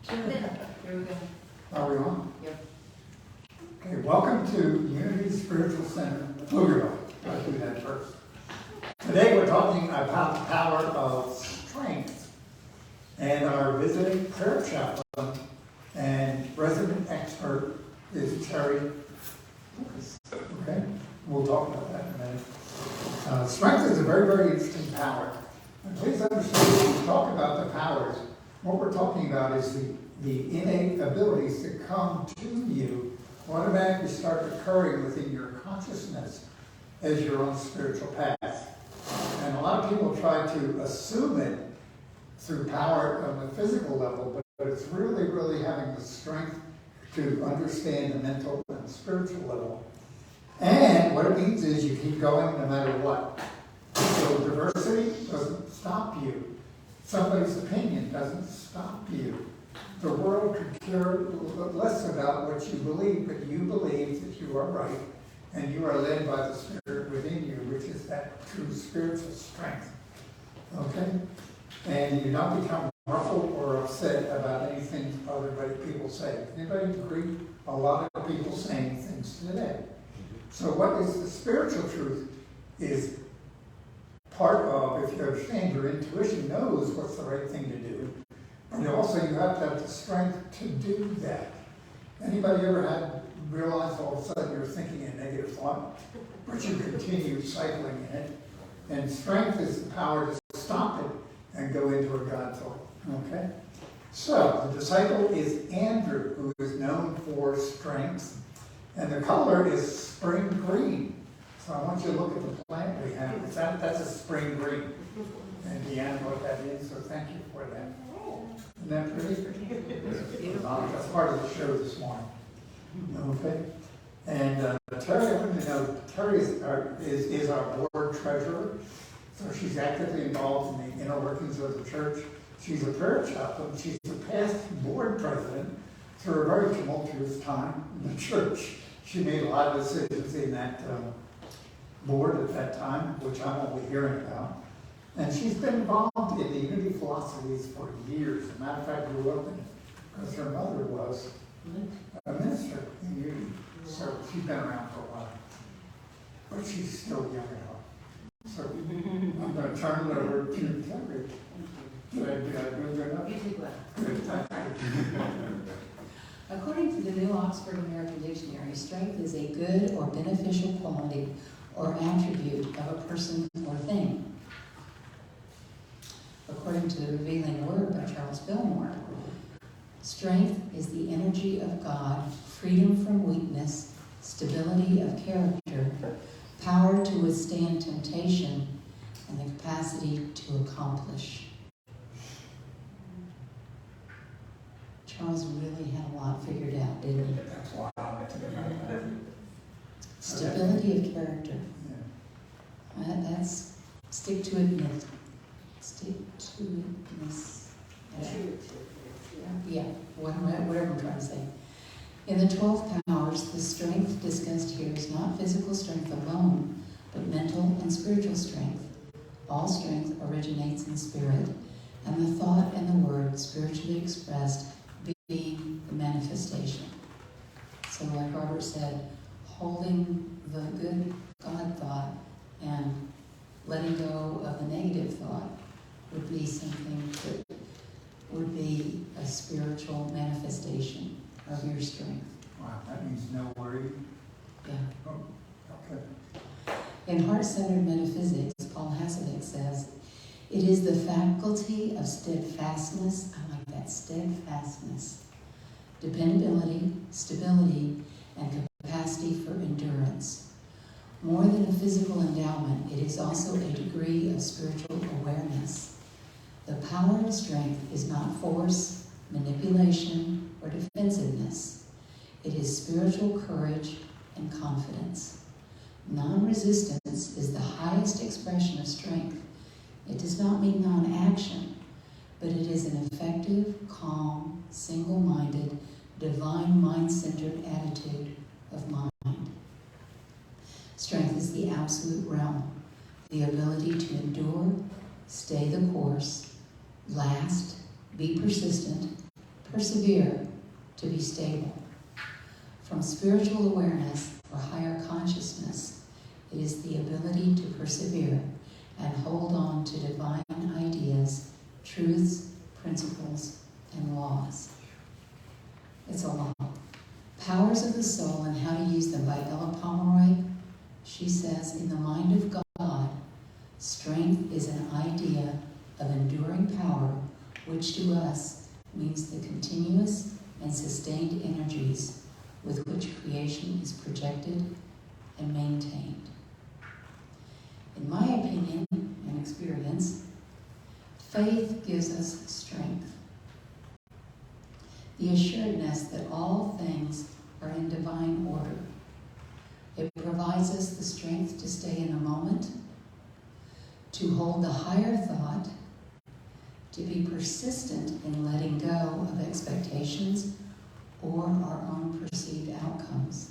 Here we go. Are we on? Yep. Okay, welcome to Unity Spiritual Center, Pflugerville. I'll do that first. Today we're talking about the power of strength. And our visiting prayer chaplain and resident expert is Terry. Okay, we'll talk about that in a minute. Strength is a very, very interesting power. And please understand, when we talk about the powers, what we're talking about is the innate abilities that come to you automatically start occurring within your consciousness as you're on spiritual path. And a lot of people try to assume it through power on the physical level, but it's really, really having the strength to understand the mental and spiritual level. And what it means is you keep going no matter what. So diversity doesn't stop you. Somebody's opinion doesn't stop you. The world could care less about what you believe, but you believe that you are right, and you are led by the Spirit within you, which is that true spiritual strength. Okay? And you don't become ruffled or upset about anything other people say. Anybody agree? A lot of people saying things today. So what is the spiritual truth is part of, if you understand, your intuition knows what's the right thing to do. And also you have to have the strength to do that. Anybody ever realized all of a sudden you're thinking a negative thought, but you continue cycling in it? And strength is the power to stop it and go into a God thought. Okay? So the disciple is Andrew, who is known for strength. And the color is spring green. So I want you to look at the plant we have. That's a spring green. And Deanna wrote that in, so thank you for that. Isn't that pretty? That's part of the show this morning. Okay? And Terry, I want you to know, Terry is our board treasurer. So she's actively involved in the inner workings of the church. She's a prayer chaplain. She's a past board president through a very tumultuous time in the church. She made a lot of decisions in that board at that time, which I'm only hearing about. And she's been involved in the unity philosophies for years. As a matter of fact, grew up in it because her mother was a minister in unity. So she's been around for a while. But she's still young at heart. So I'm going to turn it over to Terry. Did I do good enough? You did well. Good, thank you. According to the New Oxford American Dictionary, strength is a good or beneficial quality or attribute of a person or thing. According to the Revealing Word by Charles Fillmore, strength is the energy of God, freedom from weakness, stability of character, power to withstand temptation, and the capacity to accomplish. Charles really had a lot figured out, didn't he? Stability of character. That's stick to itness. Stick to itness. Yeah, whatever I'm trying to say. In the 12 powers, the strength discussed here is not physical strength alone, but mental and spiritual strength. All strength originates in spirit, and the thought and the word spiritually expressed being the manifestation. So like Robert said, holding the good God thought and letting go of the negative thought would be something that would be a spiritual manifestation of your strength. Wow, that means no worry. Yeah. Oh, okay. In Heart-Centered Metaphysics, Paul Hasselbeck says, it is the faculty of steadfastness, I like that, steadfastness, dependability, stability, and capacity for endurance. More than a physical endowment, it is also a degree of spiritual awareness. The power of strength is not force, manipulation, or defensiveness. It is spiritual courage and confidence. Non-resistance is the highest expression of strength. It does not mean non-action, but it is an effective, calm, single-minded, divine mind-centered attitude of mind. Strength is the absolute realm, the ability to endure, stay the course, last, be persistent, persevere, to be stable. From spiritual awareness or higher consciousness, it is the ability to persevere and hold on to divine ideas, truths, principles, and laws. It's a lot. Powers of the Soul and How to Use Them by Ella Pomeroy. She says, in the mind of God, strength is an idea of enduring power, which to us means the continuous and sustained energies with which creation is projected and maintained. In my opinion and experience, faith gives us strength. The assuredness that all things are in divine order. It provides us the strength to stay in the moment, to hold the higher thought, to be persistent in letting go of expectations or our own perceived outcomes.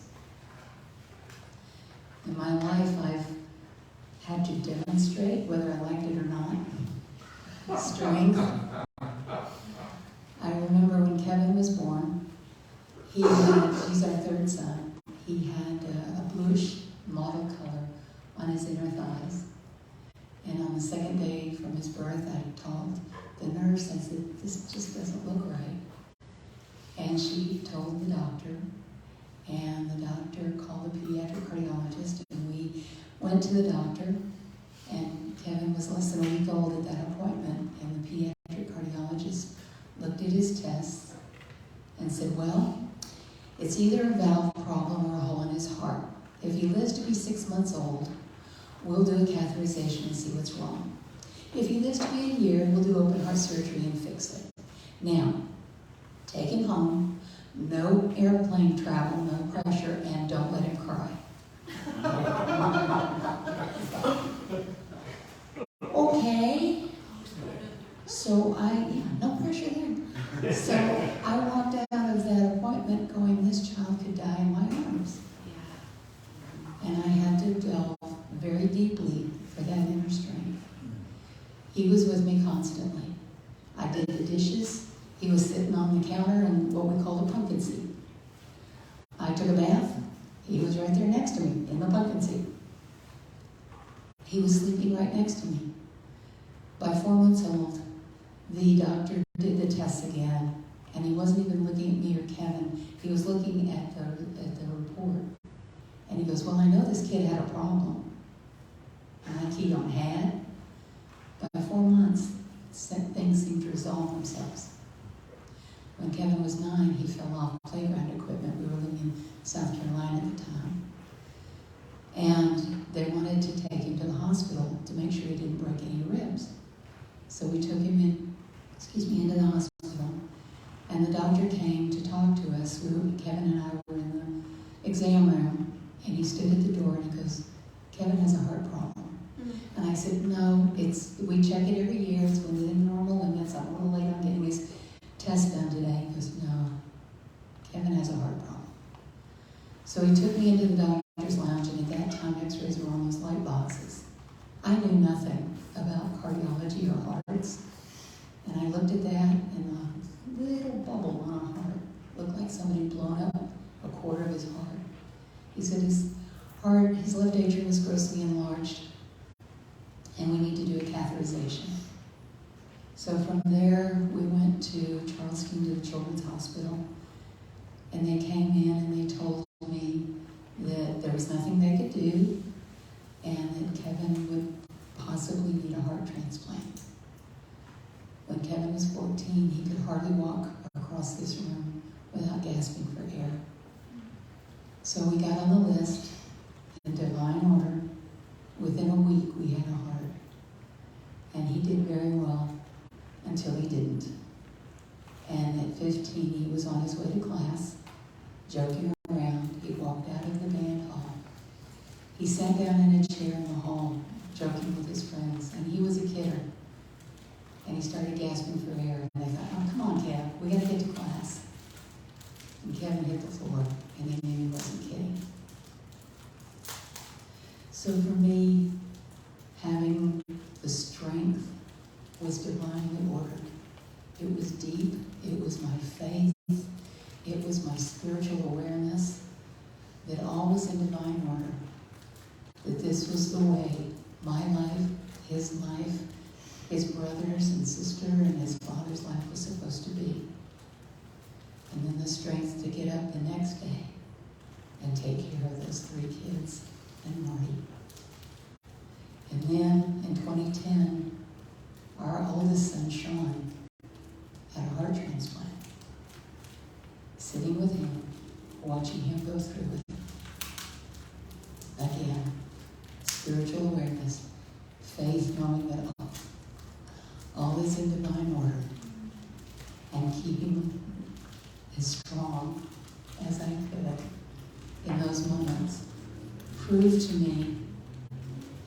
In my life, I've had to demonstrate, whether I liked it or not, strength. I remember when Kevin was born, he's our third son. He had a bluish mottled color on his inner thighs. And on the second day from his birth, I told the nurse, I said, this just doesn't look right. And she told the doctor, and the doctor called the pediatric cardiologist, and we went to the doctor, and Kevin was less than a week old at that appointment, and the pediatric cardiologist looked at his tests and said, well, it's either a valve problem or a hole in his heart. If he lives to be 6 months old, we'll do a catheterization and see what's wrong. If he lives to be a year, we'll do open heart surgery and fix it. Now, take him home, no airplane travel, no pressure, and don't let him cry. Okay. So no pressure there. So I walked out of that appointment going, this child could die in my arms. And I had to delve very deeply for that inner strength. He was with me constantly. I did the dishes. He was sitting on the counter in what we call a pumpkin seat. I took a bath. He was right there next to me in the pumpkin seat. He was sleeping right next to me. By 4 months old, the doctor did the tests again, and he wasn't even looking at me or Kevin. He was looking at the report. And he goes, well, I know this kid had a problem. And like he don't had. By 4 months, things seemed to resolve themselves. When Kevin was 9, he fell off playground equipment. We were living in South Carolina at the time. And they wanted to take him to the hospital to make sure he didn't break any ribs. So we took him into the hospital. And the doctor came to talk to us. Kevin and I were in the exam room. And he stood at the door and he goes, Kevin has a heart problem. And I said, no, we check it every year. It's within normal limits. I'm a little late on getting his test done today. He goes, no, Kevin has a heart problem. So he took me into the doctor's lounge, and at that time, x-rays were on those light boxes. I knew nothing about cardiology or hearts. And I looked at that, and a little bubble on a heart looked like somebody had blown up a quarter of his heart. He said his left atrium is grossly enlarged, and we need to do a catheterization. So from there, we went to Charleston to the Children's Hospital, and they came in and they told me that there was nothing they could do, and that Kevin would possibly need a heart transplant. When Kevin was 14, he could hardly walk across this room without gasping for air. So we got on the list, in divine order. Within a week, we had a heart. And he did very well until he didn't. And at 15, he was on his way to class, joking around. He walked out of the band hall. He sat down in a chair in the hall, joking with his friends, and he was a kidder. And he started gasping for air. And they thought, oh, come on, Kev, we got to get to class. And Kevin hit the floor, and they knew he wasn't kidding. So for me, having the strength was divinely ordered. It was deep. It was my faith. It was my spiritual awareness that all was in divine order. That this was the way my life, his brothers and sister and his father's life was supposed to be. And then the strength to get up the next day and take care of those 3 kids and Marty. And then in 2010, our oldest son, Sean, had a heart transplant. Sitting with him, watching him go through it. Again, spiritual awareness, faith, knowing that all is in divine order, and keeping as strong as I could in those moments proved to me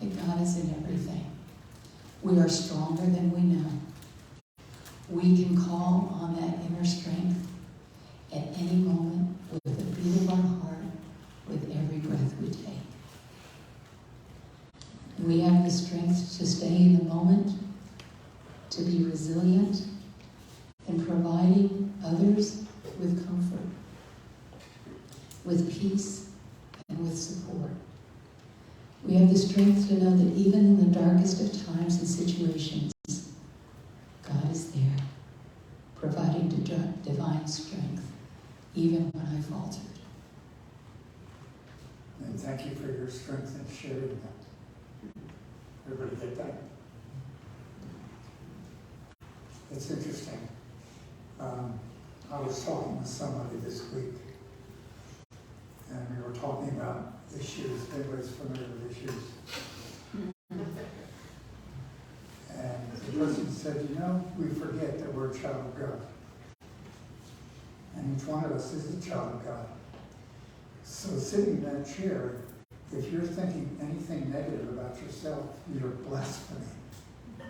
that God is in everything. We are stronger than we know. We can call on that inner strength at any moment with the beat of our heart, with every breath we take. We have the strength to stay in the moment, to be resilient, and providing others with comfort, with peace, and with support. We have the strength to know that even in the darkest of times and situations, God is there, providing divine strength, even when I faltered. And thank you for your strength in sharing that. Everybody get that? It's interesting. I was talking with somebody this week, and we were talking about issues. Everybody's familiar with issues. And the person said, we forget that we're a child of God. And each one of us is a child of God. So sitting in that chair, if you're thinking anything negative about yourself, you're blasphemy,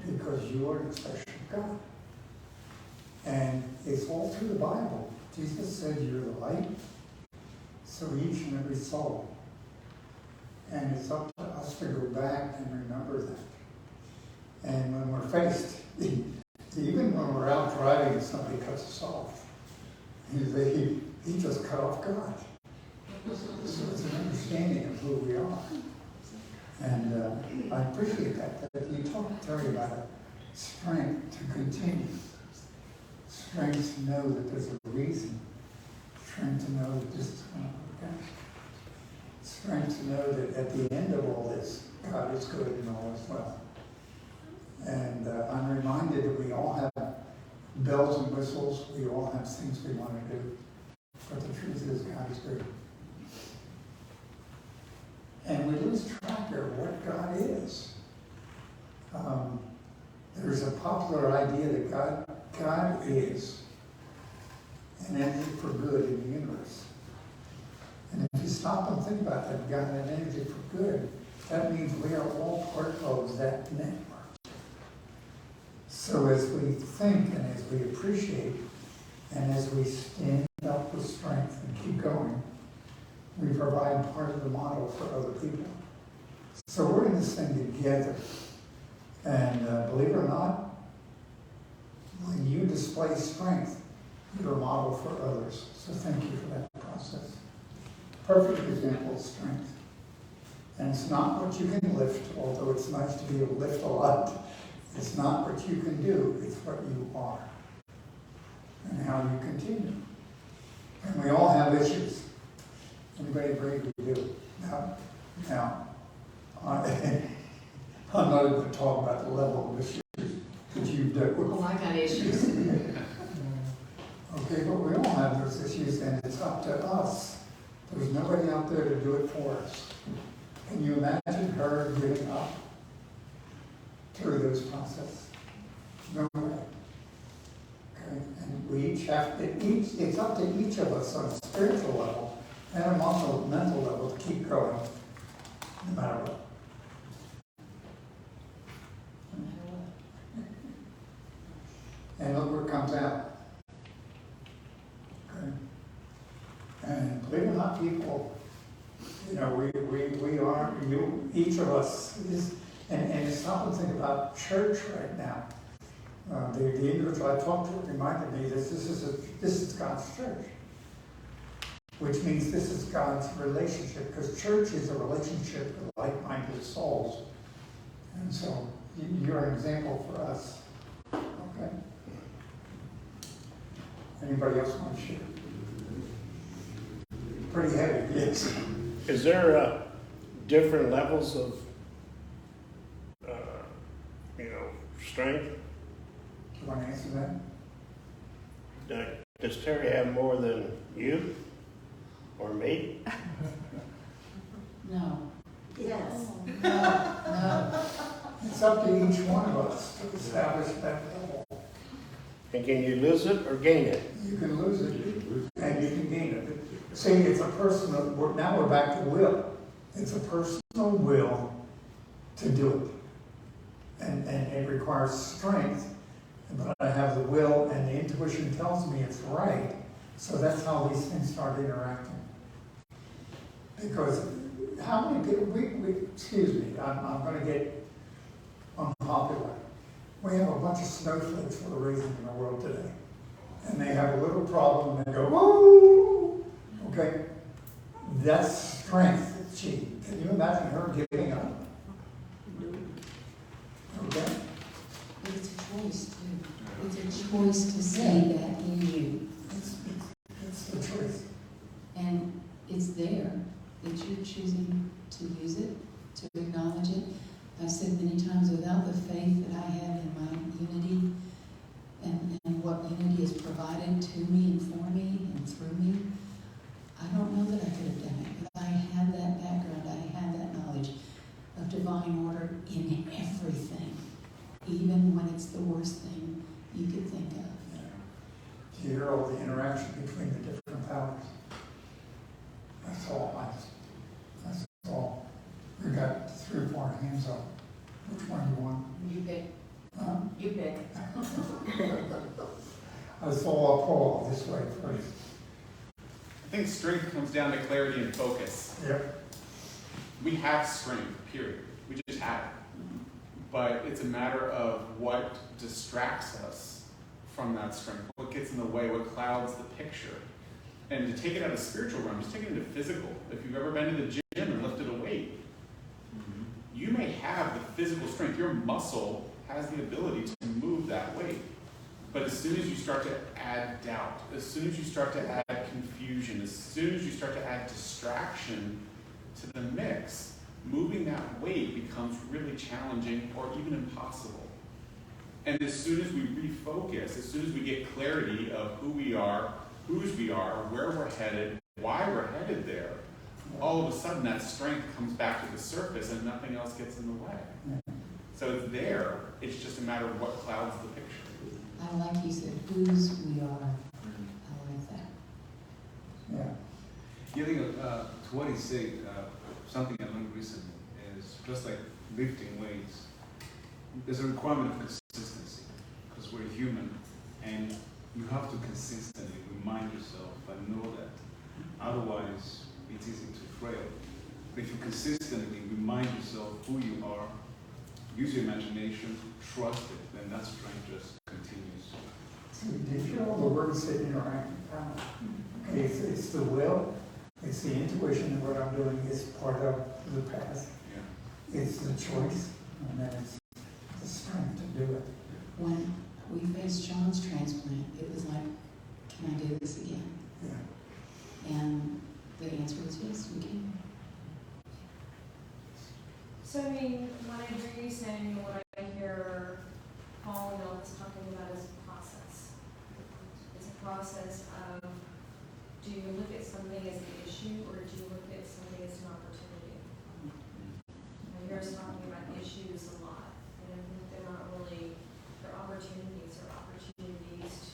because you are an expression of God. And it's all through the Bible. Jesus said you're the light, so each and every soul. And it's up to us to go back and remember that. And when we're faced, even when we're out driving and somebody cuts us off, he just cut off God. So it's an understanding of who we are. And I appreciate that you talked, Terry, about it. Strength to continue. Strength to know that there's a reason. Strength to know that this is going to work out. Strength to know that at the end of all this, God is good and all is well. And I'm reminded that we all have bells and whistles. We all have things we want to do. But the truth is, God is good. And we lose track of what God is. There's a popular idea that God is an energy for good in the universe. And if you stop and think about that, God, an energy for good, that means we are all part of that network. So as we think and as we appreciate and as we stand up with strength and keep going, we provide part of the model for other people. So we're in this thing together. And believe it or not, when you display strength, you're a model for others. So thank you for that process. Perfect example of strength. And it's not what you can lift, although it's nice to be able to lift a lot. It's not what you can do, it's what you are. And how you continue. And we all have issues. Anybody agree we do? Now, I'm not even going to talk about the level of issues that you do. Oh, I got issues. Okay, but we all have those issues, and it's up to us. There's nobody out there to do it for us. Can you imagine her giving up through this process? No way. Okay, and we each have to, it's up to each of us on a spiritual level and a mental level to keep going, no matter what. And look where it comes out. Okay. And believe it or not, people, we are, each of us is, and stop and think about church right now. The individual I talked to reminded me that this is God's church, which means this is God's relationship, because church is a relationship with like-minded souls. And so you're an example for us. Okay? Anybody else want to share? Pretty heavy, yes. Is there different levels of, strength? Do you want to answer that? Does Terry have more than you or me? No. Yes. No. It's up to each one of us to establish that level. And can you lose it or gain it? You can lose it, and you can gain it. See, it's a personal, now we're back to will. It's a personal will to do it. And it requires strength, but I have the will, and the intuition tells me it's right. So that's how these things start interacting. Because how many people, excuse me, I'm going to get unpopular. We have a bunch of snowflakes we're raising in the world today. And they have a little problem and they go, whoa! Okay? That's strength. Can you imagine her giving up? Okay? But it's a choice, too. It's a choice to see that in you. It's the choice. And it's there, that you're choosing to use it, to acknowledge it. I've said many times, without the faith that I have in my unity and what unity has provided to me and for me and through me, I don't know that I could have done it. But I had that background, I had that knowledge of divine order in everything, even when it's the worst thing you could think of. You hear all the interaction between the different powers. That's all. That's all. We got 3 or 4 hands up. Which one do you want? You pick. Huh? You pick. I saw Paul this way first. I think strength comes down to clarity and focus. Yep. We have strength, period. We just have it. But it's a matter of what distracts us from that strength, what gets in the way, what clouds the picture. And to take it out of spiritual realm, just take it into physical. If you've ever been to the gym and lifted a weight, you may have the physical strength. Your muscle has the ability to move that weight. But as soon as you start to add doubt, as soon as you start to add confusion, as soon as you start to add distraction to the mix, moving that weight becomes really challenging or even impossible. And as soon as we refocus, as soon as we get clarity of who we are, whose we are, where we're headed, why we're headed there, all of a sudden that strength comes back to the surface and nothing else gets in the way. So it's there, it's just a matter of what clouds the picture. I like you said, whose we are. I like that. Yeah. Yeah, I think to what he said, something I learned recently is just like lifting weights, there's a requirement of consistency because we're human and you have to consistently remind yourself and know that. Otherwise, it's easy to frail. But if you consistently remind yourself who you are, use your imagination, trust it, then that strength just continues. So did you hear all the words that interact with power? Okay, it's the will, it's the intuition, and what I'm doing is part of the path. Yeah. It's the choice, and then it's the strength to do it. When we faced John's transplant, it was like, can I do this again? Yeah. And the answer was yes, we can. So, I mean, when I hear you saying, what I hear Paul and Elvis talking about is a process. It's a process of, do you look at something as an issue or do you look at something as an opportunity? I hear us talking about issues a lot, and I think they're not really, they're opportunities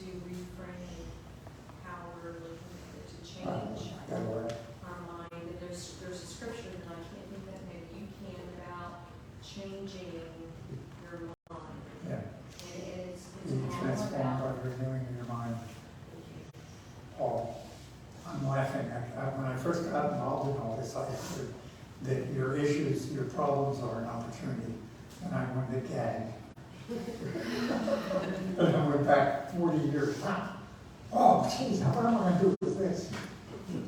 to reframe how we're looking at it, to change our mind. And there's a scripture that I can't think that maybe you can about changing your mind. Yeah. And it's Being all transformed about, by renewing your mind. Paul, I'm laughing. When I first got involved in all this, I heard that your issues, your problems are an opportunity, and I wanted to gag. And I went back 40 years. Oh, geez, what am I going to do with this?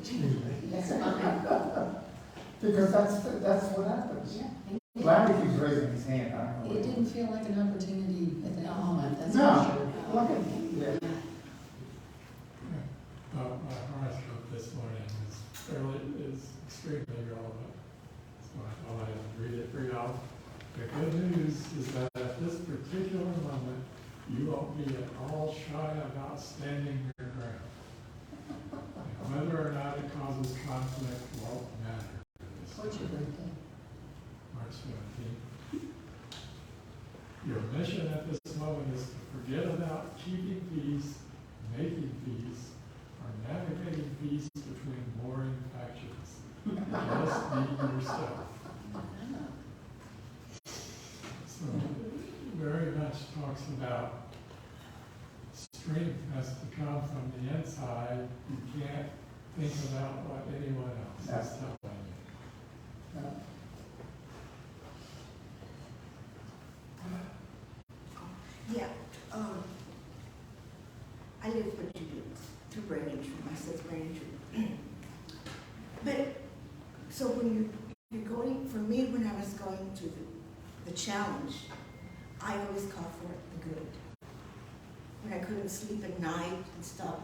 Excuse me. That's fine. Because that's what happens. Yeah. Larry keeps raising his hand. I don't know. It didn't feel like an opportunity at that moment, that's No, for sure. look at, yeah. My horoscope this morning is extremely relevant, so I thought I'd read it for y'all. The good news is that at this particular moment, you won't be at all shy about standing your ground. And whether or not it causes conflict won't matter. What's your birthday? March 17th. Your mission at this moment is to forget about keeping peace, making peace, or navigating peace between warring factions. Just be yourself. So it very much talks about strength has to come from the inside. You can't think about what anyone else is telling you. Yeah, I live what you do, through brain injury, my son's brain injury. But, so when you're going, for me, when I was going to the challenge, I always called for the good. When I couldn't sleep at night and stuff,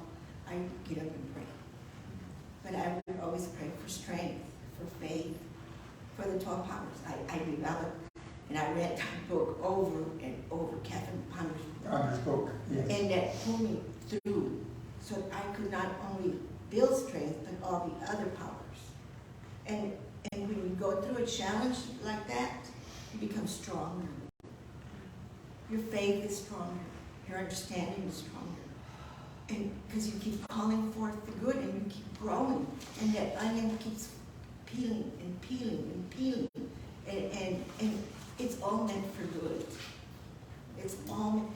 I'd get up and pray. But I would always pray for strength, for faith, for the 12 powers. I developed, and I read that book over and over, Catherine Ponder's book, yes. and that pulled me through, so I could not only build strength, but all the other powers. And when you go through a challenge like that, you become stronger. Your faith is stronger. Your understanding is stronger. And because you keep calling forth the good and you keep growing, and that onion keeps peeling and peeling and peeling, and it's all meant for good. It's all,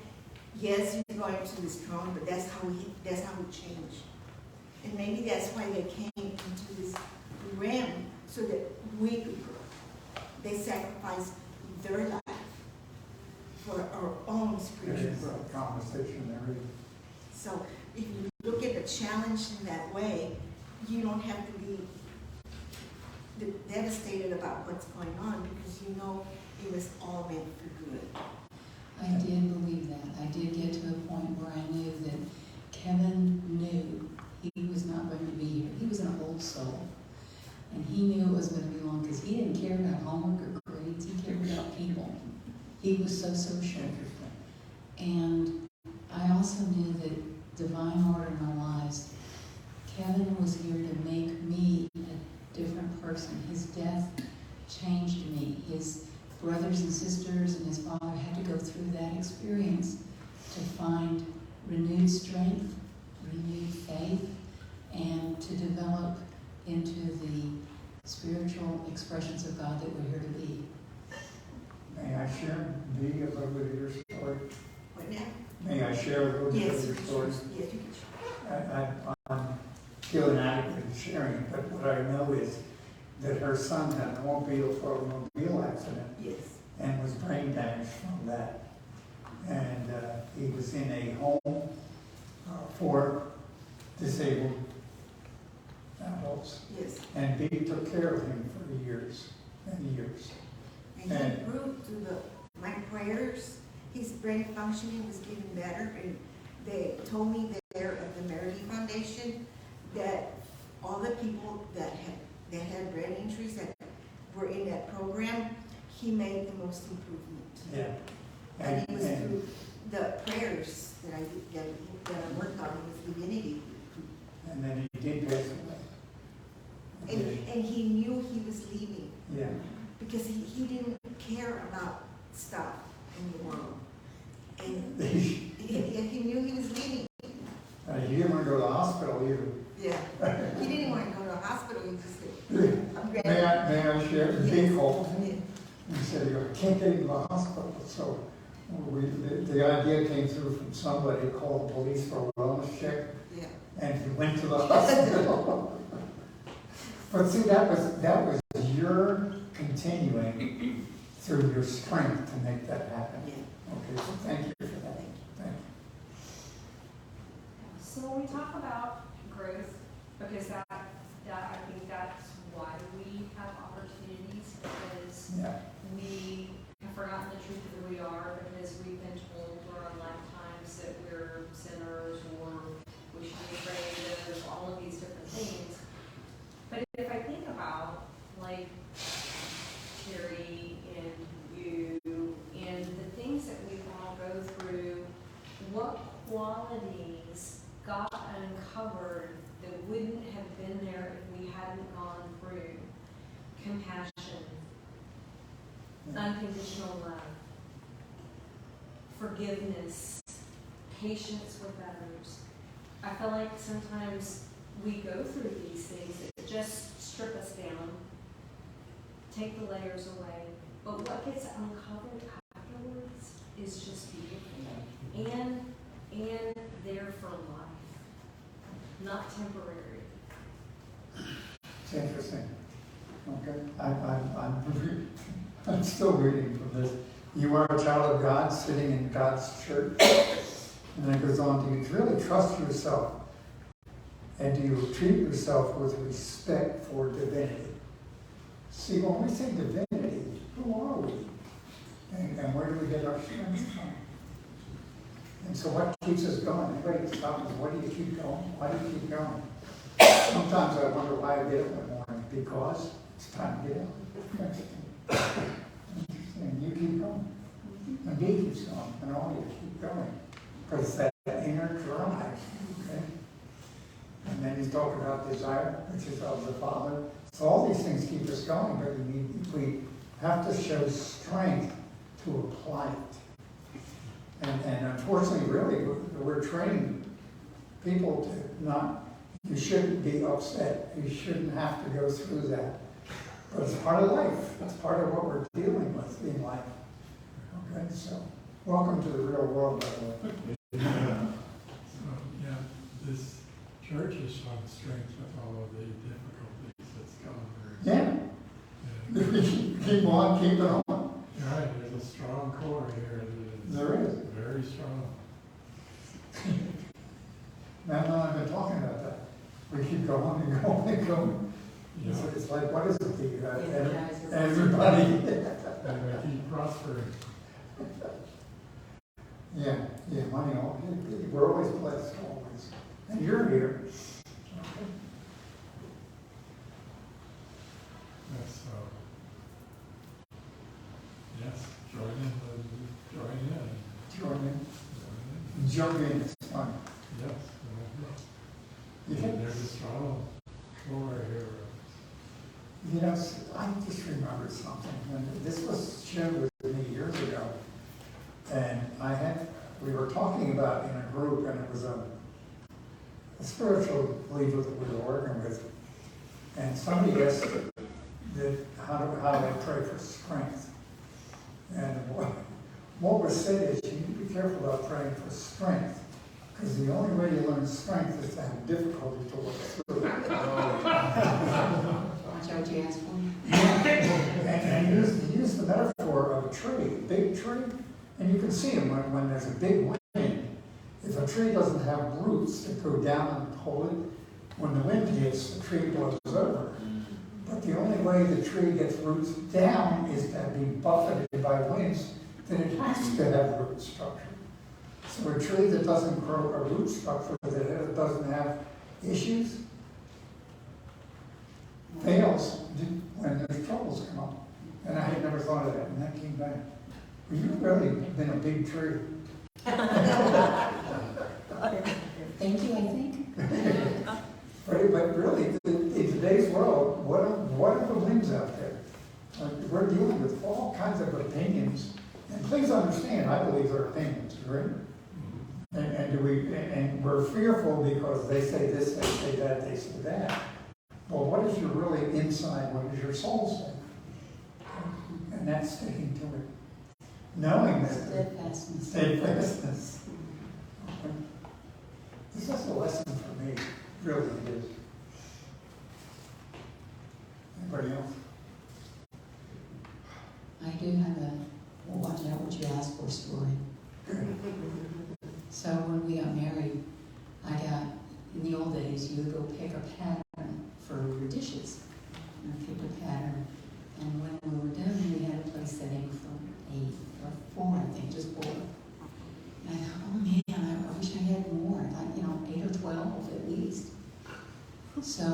yes, you're going to be strong, but that's how we change. And maybe that's why they came into this realm, so that we could grow. They sacrificed their life for our own spiritual There is growth. a conversation there. So if you look at the challenge in that way, you don't have to be devastated about what's going on, because you know it was all meant for good. I did believe that. I did get to a point where I knew that Kevin knew he was not going to be here. He was an old soul. And he knew it was going to be long because he didn't care about homework or grades. He cared about people. He was so social. And I also knew that divine order in our lives, Kevin was here to make me a different person. His death changed me. His brothers and sisters and his father had to go through that experience to find renewed strength, renewed faith, and to develop into the spiritual expressions of God that we're here to be. May I share, Dee, a little bit of your story? What now? May I share a little bit Yes, of your story? yes, you can share. I'm feel inadequate in sharing it, but what I know is that her son had an automobile accident Yes. and was brain damaged from that. And he was in a home for disabled adults. Yes. And Dee took care of him for years, many years. And he grew through my prayers. His brain functioning was getting better, and they told me there at the Merity Foundation that all the people that had brain injuries that were in that program, he made the most improvement. Yeah. And it was through the prayers that I worked on with Divinity. And then he did pass away. And he knew he was leaving, Yeah. because he didn't care about stuff in the world. And he knew he was leaving. He didn't want to go to the hospital either. Yeah. He didn't want to go to the hospital. He just said, I'm ready. May I share? Dee called Yeah. and said, "I can't get into the hospital." So the idea came through from somebody who called the police for a wellness check, Yeah. and he went to the hospital. But see, that was your continuing through your strength to make that happen. Yeah. Okay, so thank you for that. Thank you. So when we talk about growth, because that I think that's why we have opportunities, because Yeah, we have forgotten the truth of who we are, because we've been told through our lifetimes that we're sinners, or we should be afraid of all of these different things. But if I think about, like, Terry and you, and the things that we all go through, what qualities got uncovered that wouldn't have been there if we hadn't gone through compassion, unconditional love, forgiveness, patience with others. I feel like sometimes we go through these things that just strip us down, take the layers away, but what gets uncovered afterwards is just beautiful and there for life, not temporary. it's interesting. Okay, I'm still reading from this. You are a child of God sitting in God's church. And then it goes on, do you really trust yourself? And do you treat yourself with respect for divinity? See, when we say divinity, who are we? And where do we get our strength from? And so what keeps us going? Anybody stop us? Why do you keep going? Why do you keep going? Sometimes I wonder why I get up in the morning. Because it's time to get up. And you keep going. And he keeps going. And all you keep going. Because it's that inner drive. Okay? And then he's talking about desire, which is of the Father. So all these things keep us going, but we have to show strength to apply it. And unfortunately, really, we're training people to not, you shouldn't be upset. You shouldn't have to go through that. But it's part of life. It's part of what we're dealing with in life. Okay, so welcome to the real world, by the way. So, yeah, this church has shown strength with all of the difficulties that's gone through. Yeah. And, Keep on, keep it on. right, there's a strong core here that is There is. very strong. Man, I've been talking about that. We keep going and going and going. You know, It's like, what is it? Energizer. Everybody. and we keep prospering. Yeah, money, we're always blessed, always. And you're here. Okay. Yes, so, yes, join in. Jump in, it's fun. Yes. You And can, there's a strong core here. you know, I just remembered something, and this was shared with me years ago. And we were talking about in a group, and it was a spiritual leader that we were working with. And somebody asked how they pray for strength. And what was said is you need to be careful about praying for strength, because the only way you learn strength is to have difficulty to work through. Watch out what you ask for. And he used the metaphor of a tree, a big tree, and you can see them when there's a big wind. If a tree doesn't have roots that go down and hold it, when the wind hits, the tree blows over. But the only way the tree gets roots down is to be buffeted by winds, then it has to have root structure. So a tree that doesn't grow a root structure, that doesn't have issues, fails when there's troubles come up. And I had never thought of that, and that came back. Well, you've really been a big tree. Thank you, I think. But really, in today's world, what are the winds out there? We're dealing with all kinds of opinions. And please understand, I believe they're opinions, right? And we're fearful because they say this, they say that, they say that. Well, what is your really inside? What does your soul say? And that's sticking to it. Knowing that. Steadfastness. Steadfastness. Okay. This is a lesson for me. Really it is. Anybody else? I do have a watch out what you ask for story. days, you would go pick a pattern for your dishes. And I picked a pattern, and when we were done, we had a place setting for 8 or 4, I think, just 4. And I thought, oh man, I wish I had more, like, 8 or 12 at least. So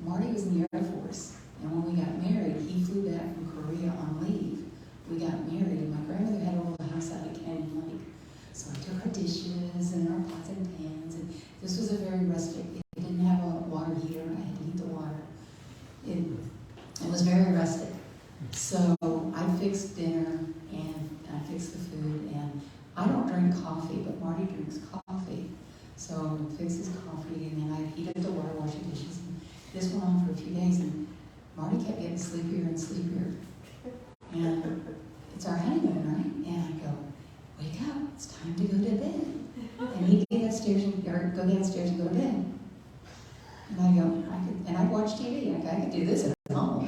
Marty was in the Air Force, and when we got married, he flew back from Korea on leave. We got married, and my grandmother had a little house out at Canyon Lake. So I took our dishes and our pots and pans, and this was a very rustic, it didn't have a water heater, I had to heat the water. It was very rustic. So I fixed dinner, and I fixed the food, and I don't drink coffee, but Marty drinks coffee. So I fixed his coffee, and then I heated the water, washed the dishes, and this went on for a few days, and Marty kept getting sleepier and sleepier. And it's our honeymoon, right? And I go, wake up, it's time to go to bed. And he'd get upstairs and go downstairs and go to bed. And I go, I'd watch TV. I could do this at home.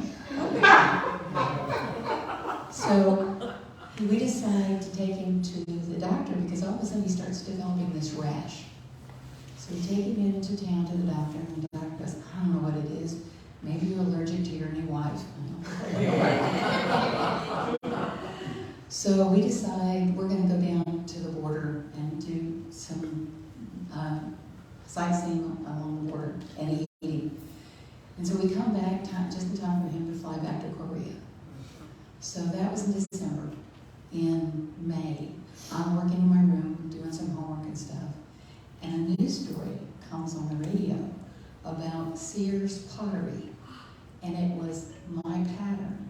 So we decided to take him to the doctor because all of a sudden he starts developing this rash. So we take him into town to the doctor, and the doctor goes, I don't know what it is. Maybe you're allergic to your new wife. So we decide we're going to go down to the border and do some sightseeing along the border and eating. And so we come back just in time for him to fly back to Korea. So that was in December. In May, I'm working in my room doing some homework and stuff, and a news story comes on the radio about Sears pottery, and it was my pattern,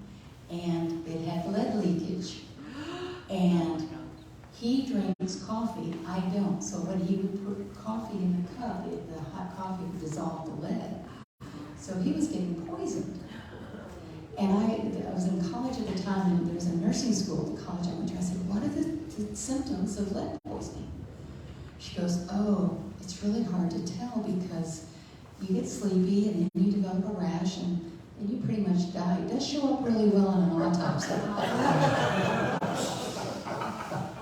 and it had lead leakage, and he drinks coffee, I don't, so when he would put coffee in the cup, the hot coffee would dissolve the lead, so he was getting poisoned. And I was in college at the time, and there was a nursing school at the college I went to. I said, what are the symptoms of lead poisoning? She goes, oh, it's really hard to tell because you get sleepy and then you develop a rash and then you pretty much die. It does show up really well on an autopsy.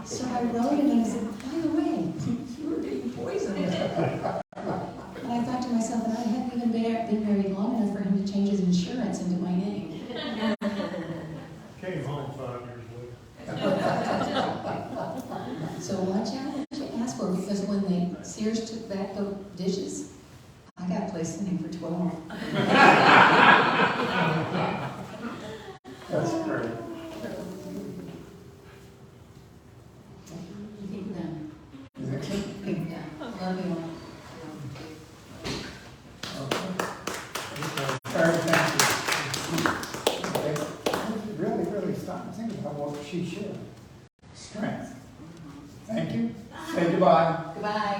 So I wrote it and I said, by the way, you were being poisoned. And I thought to myself, and I hadn't even been married long enough for him to change his insurance into my name. Came home 5 years later. So watch out what you ask for, because when the Sears took back the dishes, I got a place sitting for 12. That's great. You think done? Next one? Yeah. Love you all. Very thank you. Okay. Really, really stop and think about what she shared. Strength. Thank you. Say goodbye. Goodbye.